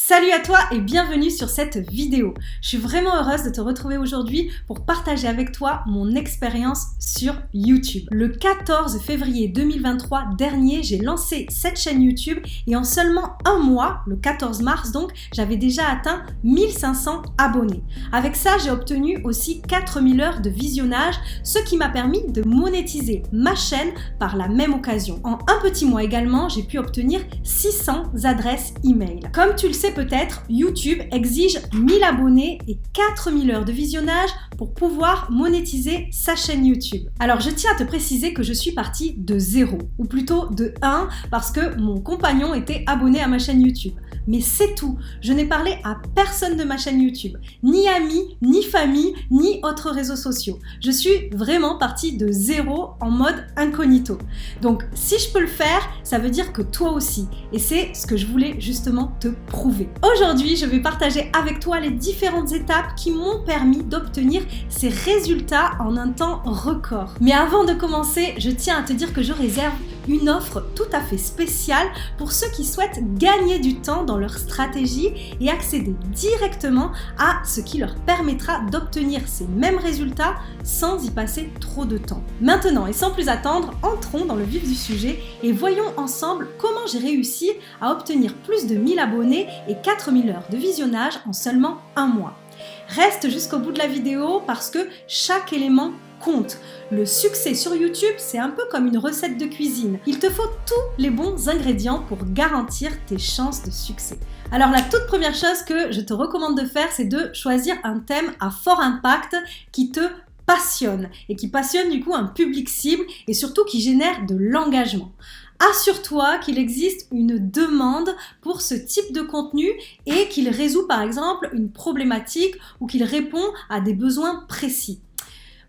Salut à toi et bienvenue sur cette vidéo. Je suis vraiment heureuse de te retrouver aujourd'hui pour partager avec toi mon expérience sur YouTube. Le 14 février 2023 dernier, j'ai lancé cette chaîne YouTube et en seulement un mois, le 14 mars donc, j'avais déjà atteint 1500 abonnés. Avec ça, j'ai obtenu aussi 4000 heures de visionnage, ce qui m'a permis de monétiser ma chaîne par la même occasion. En un petit mois également, j'ai pu obtenir 600 adresses email. Comme tu le sais peut-être, YouTube exige 1000 abonnés et 4000 heures de visionnage pour pouvoir monétiser sa chaîne YouTube. Alors je tiens à te préciser que je suis partie de 0, ou plutôt de 1, parce que mon compagnon était abonné à ma chaîne YouTube. Mais c'est tout, je n'ai parlé à personne de ma chaîne YouTube, ni amis, ni famille, ni autres réseaux sociaux. Je suis vraiment partie de 0 en mode incognito. Donc si je peux le faire, ça veut dire que toi aussi. Et c'est ce que je voulais justement te prouver. Aujourd'hui, je vais partager avec toi les différentes étapes qui m'ont permis d'obtenir ces résultats en un temps record. Mais avant de commencer, je tiens à te dire que je réserve une offre tout à fait spéciale pour ceux qui souhaitent gagner du temps dans leur stratégie et accéder directement à ce qui leur permettra d'obtenir ces mêmes résultats sans y passer trop de temps. Maintenant et sans plus attendre, entrons dans le vif du sujet et voyons ensemble comment j'ai réussi à obtenir plus de 1000 abonnés et 4000 heures de visionnage en seulement un mois. Reste jusqu'au bout de la vidéo parce que chaque élément compte. Le succès sur YouTube, c'est un peu comme une recette de cuisine. Il te faut tous les bons ingrédients pour garantir tes chances de succès. Alors la toute première chose que je te recommande de faire, c'est de choisir un thème à fort impact qui te passionne et qui passionne du coup un public cible et surtout qui génère de l'engagement. Assure-toi qu'il existe une demande pour ce type de contenu et qu'il résout par exemple une problématique ou qu'il répond à des besoins précis.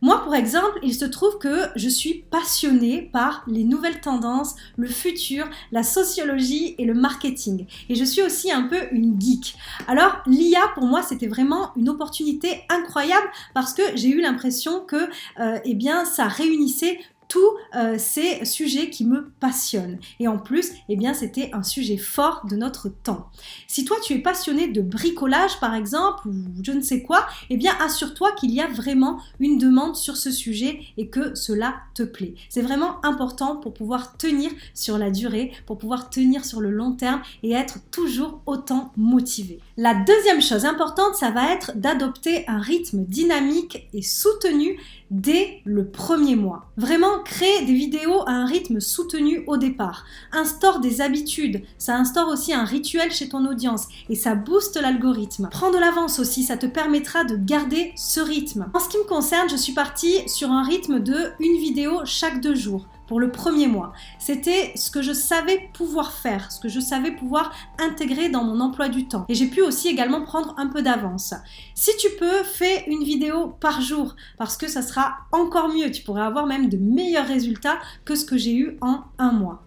Moi, pour exemple, il se trouve que je suis passionnée par les nouvelles tendances, le futur, la sociologie et le marketing. Et je suis aussi un peu une geek. Alors, l'IA, pour moi, c'était vraiment une opportunité incroyable parce que j'ai eu l'impression que ça réunissait tous ces sujets qui me passionnent. Et en plus, c'était un sujet fort de notre temps. Si toi, tu es passionné de bricolage, par exemple, ou je ne sais quoi, assure-toi qu'il y a vraiment une demande sur ce sujet et que cela te plaît. C'est vraiment important pour pouvoir tenir sur la durée, pour pouvoir tenir sur le long terme et être toujours autant motivé. La deuxième chose importante, ça va être d'adopter un rythme dynamique et soutenu dès le premier mois. Vraiment, crée des vidéos à un rythme soutenu au départ. Instaure des habitudes, ça instaure aussi un rituel chez ton audience et ça booste l'algorithme. Prends de l'avance aussi, ça te permettra de garder ce rythme. En ce qui me concerne, je suis partie sur un rythme de une vidéo chaque 2 jours. Pour le premier mois. C'était ce que je savais pouvoir faire, ce que je savais pouvoir intégrer dans mon emploi du temps. Et j'ai pu aussi également prendre un peu d'avance. Si tu peux, fais une vidéo par jour parce que ça sera encore mieux. Tu pourrais avoir même de meilleurs résultats que ce que j'ai eu en un mois.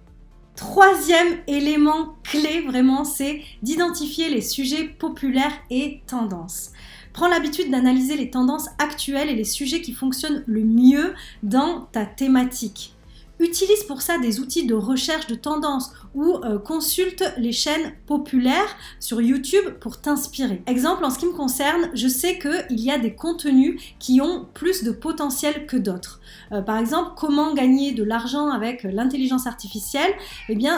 Troisième élément clé, vraiment, c'est d'identifier les sujets populaires et tendances. Prends l'habitude d'analyser les tendances actuelles et les sujets qui fonctionnent le mieux dans ta thématique. Utilise pour ça des outils de recherche de tendances ou consulte les chaînes populaires sur YouTube pour t'inspirer. Exemple, en ce qui me concerne, je sais qu'il y a des contenus qui ont plus de potentiel que d'autres. Par exemple, comment gagner de l'argent avec l'intelligence artificielle,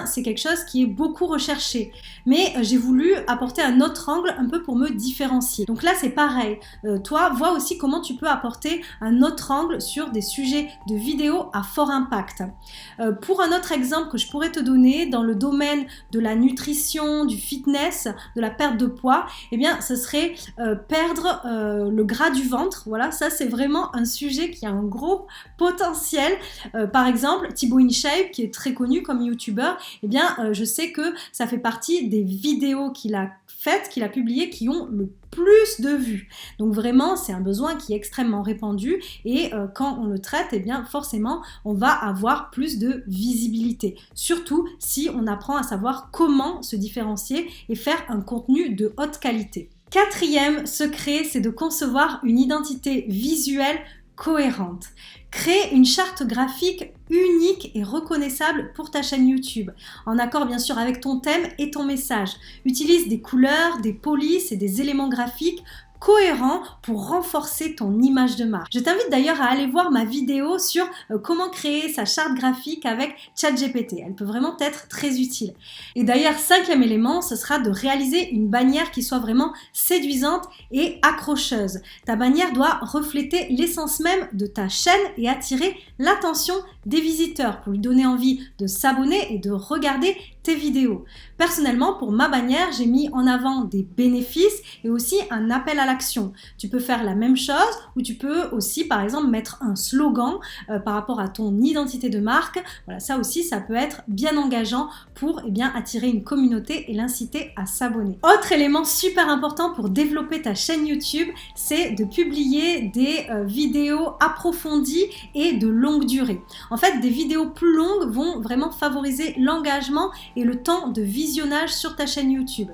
c'est quelque chose qui est beaucoup recherché. Mais j'ai voulu apporter un autre angle un peu pour me différencier. Donc là, c'est pareil. Toi, vois aussi comment tu peux apporter un autre angle sur des sujets de vidéos à fort impact. Pour un autre exemple que je pourrais te donner, dans le domaine de la nutrition, du fitness, de la perte de poids, ce serait perdre le gras du ventre. Voilà, ça c'est vraiment un sujet qui a un gros potentiel. Par exemple, Thibaut InShape, qui est très connu comme youtubeur, je sais que ça fait partie des vidéos qu'il a faites, qu'il a publiées, qui ont le plus de vues. Donc vraiment, c'est un besoin qui est extrêmement répandu et quand on le traite, forcément, on va avoir plus de visibilité. Surtout si on apprend à savoir comment se différencier et faire un contenu de haute qualité. Quatrième secret, c'est de concevoir une identité visuelle cohérente. Crée une charte graphique unique et reconnaissable pour ta chaîne YouTube, en accord bien sûr avec ton thème et ton message. Utilise des couleurs, des polices et des éléments graphiques cohérent pour renforcer ton image de marque. Je t'invite d'ailleurs à aller voir ma vidéo sur comment créer sa charte graphique avec ChatGPT. Elle peut vraiment être très utile. Et d'ailleurs, cinquième élément, ce sera de réaliser une bannière qui soit vraiment séduisante et accrocheuse. Ta bannière doit refléter l'essence même de ta chaîne et attirer l'attention des visiteurs pour lui donner envie de s'abonner et de regarder tes vidéos. Personnellement, pour ma bannière, j'ai mis en avant des bénéfices et aussi un appel à l'action. Tu peux faire la même chose ou tu peux aussi, par exemple, mettre un slogan par rapport à ton identité de marque. Voilà, ça aussi, ça peut être bien engageant pour attirer une communauté et l'inciter à s'abonner. Autre élément super important pour développer ta chaîne YouTube, c'est de publier des vidéos approfondies et de longue durée. En fait, des vidéos plus longues vont vraiment favoriser l'engagement et le temps de visionnage sur ta chaîne YouTube.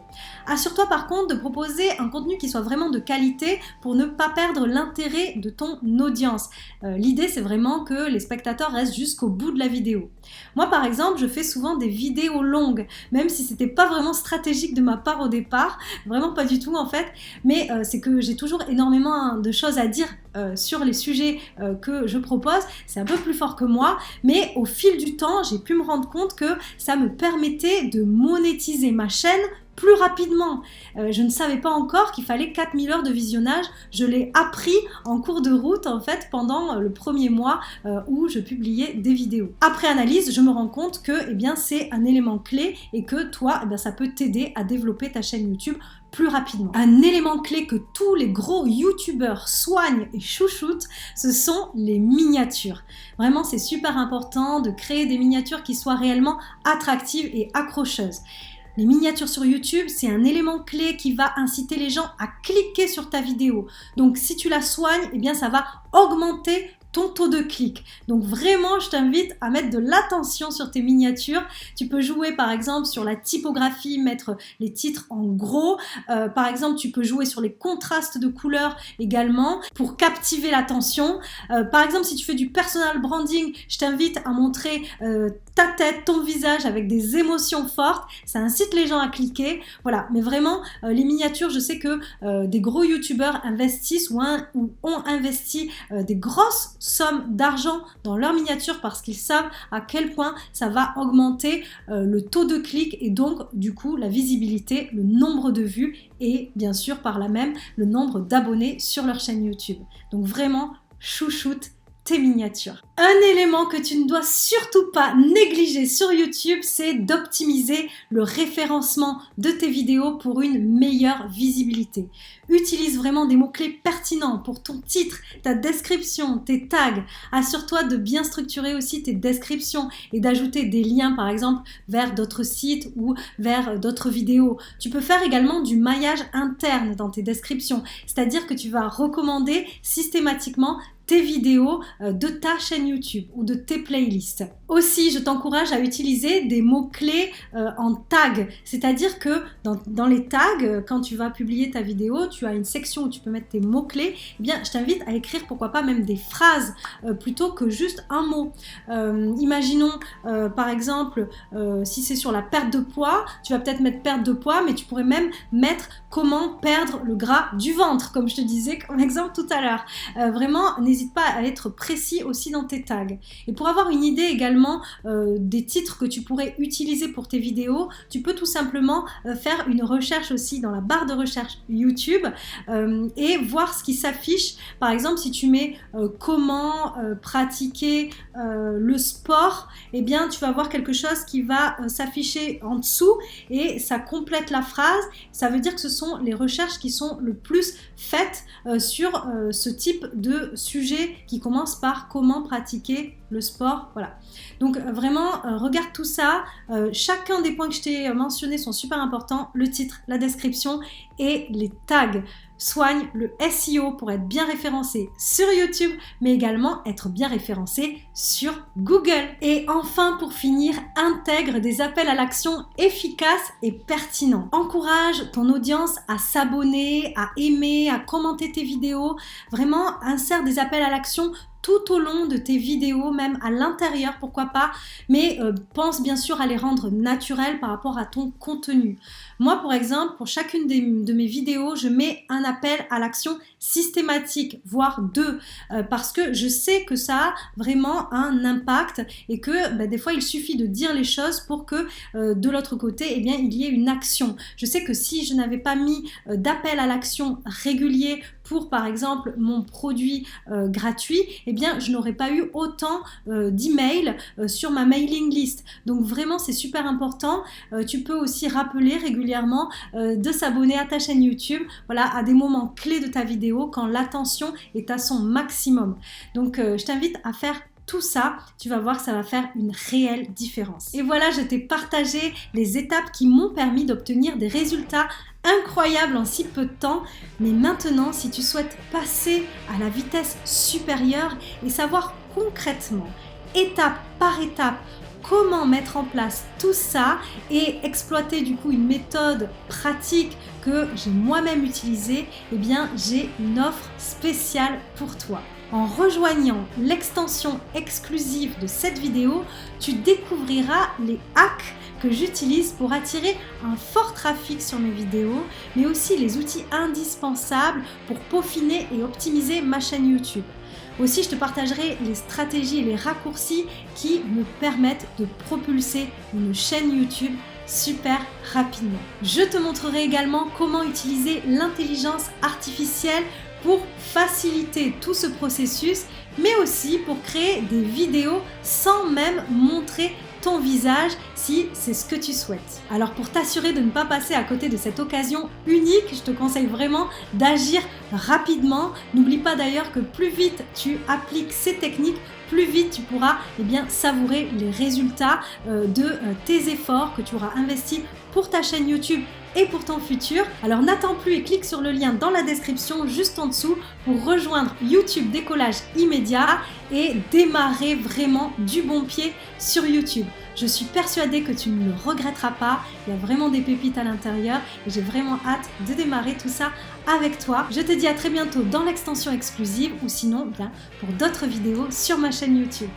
Assure-toi par contre de proposer un contenu qui soit vraiment de qualité pour ne pas perdre l'intérêt de ton audience. L'idée, c'est vraiment que les spectateurs restent jusqu'au bout de la vidéo. Moi, par exemple, je fais souvent des vidéos longues, même si c'était pas vraiment stratégique de ma part au départ, vraiment pas du tout en fait, mais c'est que j'ai toujours énormément de choses à dire sur les sujets que je propose. C'est un peu plus fort que moi, mais au fil du temps, j'ai pu me rendre compte que ça me permettait de monétiser ma chaîne plus rapidement. Je ne savais pas encore qu'il fallait 4000 heures de visionnage. Je l'ai appris en cours de route en fait pendant le premier mois où je publiais des vidéos. Après analyse, je me rends compte que c'est un élément clé et que toi, ça peut t'aider à développer ta chaîne YouTube plus rapidement. Un élément clé que tous les gros youtubeurs soignent et chouchoutent, ce sont les miniatures. Vraiment, c'est super important de créer des miniatures qui soient réellement attractives et accrocheuses. Les miniatures sur YouTube, c'est un élément clé qui va inciter les gens à cliquer sur ta vidéo. Donc, si tu la soignes, ça va augmenter ton taux de clic. Donc vraiment, je t'invite à mettre de l'attention sur tes miniatures. Tu peux jouer par exemple sur la typographie, mettre les titres en gros. Par exemple, tu peux jouer sur les contrastes de couleurs également pour captiver l'attention. Par exemple, si tu fais du personal branding, je t'invite à montrer ta tête, ton visage avec des émotions fortes. Ça incite les gens à cliquer. Voilà, mais vraiment, les miniatures, je sais que des gros youtubeurs investissent ou ont investi des grosses sommes d'argent dans leurs miniatures parce qu'ils savent à quel point ça va augmenter le taux de clic et donc du coup la visibilité, le nombre de vues et bien sûr par là même le nombre d'abonnés sur leur chaîne YouTube. Donc vraiment, chouchoute tes miniatures. Un élément que tu ne dois surtout pas négliger sur YouTube, c'est d'optimiser le référencement de tes vidéos pour une meilleure visibilité. Utilise vraiment des mots-clés pertinents pour ton titre, ta description, tes tags. Assure-toi de bien structurer aussi tes descriptions et d'ajouter des liens par exemple vers d'autres sites ou vers d'autres vidéos. Tu peux faire également du maillage interne dans tes descriptions, c'est-à-dire que tu vas recommander systématiquement tes vidéos de ta chaîne YouTube ou de tes playlists. Aussi, je t'encourage à utiliser des mots-clés en tag, c'est-à-dire que dans les tags, quand tu vas publier ta vidéo, tu as une section où tu peux mettre tes mots-clés. Je t'invite à écrire pourquoi pas même des phrases plutôt que juste un mot. Imaginons par exemple, si c'est sur la perte de poids, tu vas peut-être mettre perte de poids, mais tu pourrais même mettre comment perdre le gras du ventre, comme je te disais comme exemple tout à l'heure. Vraiment, n'hésite pas à être précis aussi dans tes tags. Et pour avoir une idée également des titres que tu pourrais utiliser pour tes vidéos, tu peux tout simplement faire une recherche aussi dans la barre de recherche YouTube et voir ce qui s'affiche. Par exemple, si tu mets comment pratiquer le sport, tu vas voir quelque chose qui va s'afficher en dessous et ça complète la phrase. Ça veut dire que ce sont les recherches qui sont le plus faites sur ce type de sujet qui commence par comment pratiquer le sport. Voilà. Donc vraiment, regarde tout ça. Chacun des points que je t'ai mentionnés sont super importants. Le titre, la description et les tags. Soigne le SEO pour être bien référencé sur YouTube, mais également être bien référencé sur Google. Et enfin, pour finir, intègre des appels à l'action efficaces et pertinents. Encourage ton audience à s'abonner, à aimer, à commenter tes vidéos. Vraiment, insère des appels à l'action tout au long de tes vidéos, même à l'intérieur, pourquoi pas, mais pense bien sûr à les rendre naturels par rapport à ton contenu. Moi, par exemple, pour chacune de mes vidéos, je mets un appel à l'action systématique, voire deux, parce que je sais que ça a vraiment un impact et que des fois, il suffit de dire les choses pour que de l'autre côté, eh bien, il y ait une action. Je sais que si je n'avais pas mis d'appel à l'action régulier pour, par exemple, mon produit gratuit, eh bien, je n'aurais pas eu autant d'emails sur ma mailing list. Donc, vraiment, c'est super important. Tu peux aussi rappeler régulièrement de s'abonner à ta chaîne YouTube, voilà, à des moments clés de ta vidéo quand l'attention est à son maximum. Donc, je t'invite à faire tout ça, tu vas voir que ça va faire une réelle différence. Et voilà, je t'ai partagé les étapes qui m'ont permis d'obtenir des résultats incroyables en si peu de temps. Mais maintenant, si tu souhaites passer à la vitesse supérieure et savoir concrètement, étape par étape, comment mettre en place tout ça et exploiter du coup une méthode pratique que j'ai moi-même utilisée, eh bien j'ai une offre spéciale pour toi. En rejoignant l'extension exclusive de cette vidéo, tu découvriras les hacks que j'utilise pour attirer un fort trafic sur mes vidéos, mais aussi les outils indispensables pour peaufiner et optimiser ma chaîne YouTube. Aussi, je te partagerai les stratégies et les raccourcis qui me permettent de propulser une chaîne YouTube super rapidement. Je te montrerai également comment utiliser l'intelligence artificielle pour faciliter tout ce processus, mais aussi pour créer des vidéos sans même montrer ton visage si c'est ce que tu souhaites. Alors pour t'assurer de ne pas passer à côté de cette occasion unique, je te conseille vraiment d'agir rapidement. N'oublie pas d'ailleurs que plus vite tu appliques ces techniques, plus vite tu pourras savourer les résultats de tes efforts que tu auras investis pour ta chaîne YouTube et pour ton futur. Alors n'attends plus et clique sur le lien dans la description juste en dessous pour rejoindre YouTube Décollage Immédiat et démarrer vraiment du bon pied sur YouTube. Je suis persuadée que tu ne le regretteras pas, il y a vraiment des pépites à l'intérieur et j'ai vraiment hâte de démarrer tout ça avec toi. Je te dis à très bientôt dans l'extension exclusive ou sinon pour d'autres vidéos sur ma chaîne YouTube.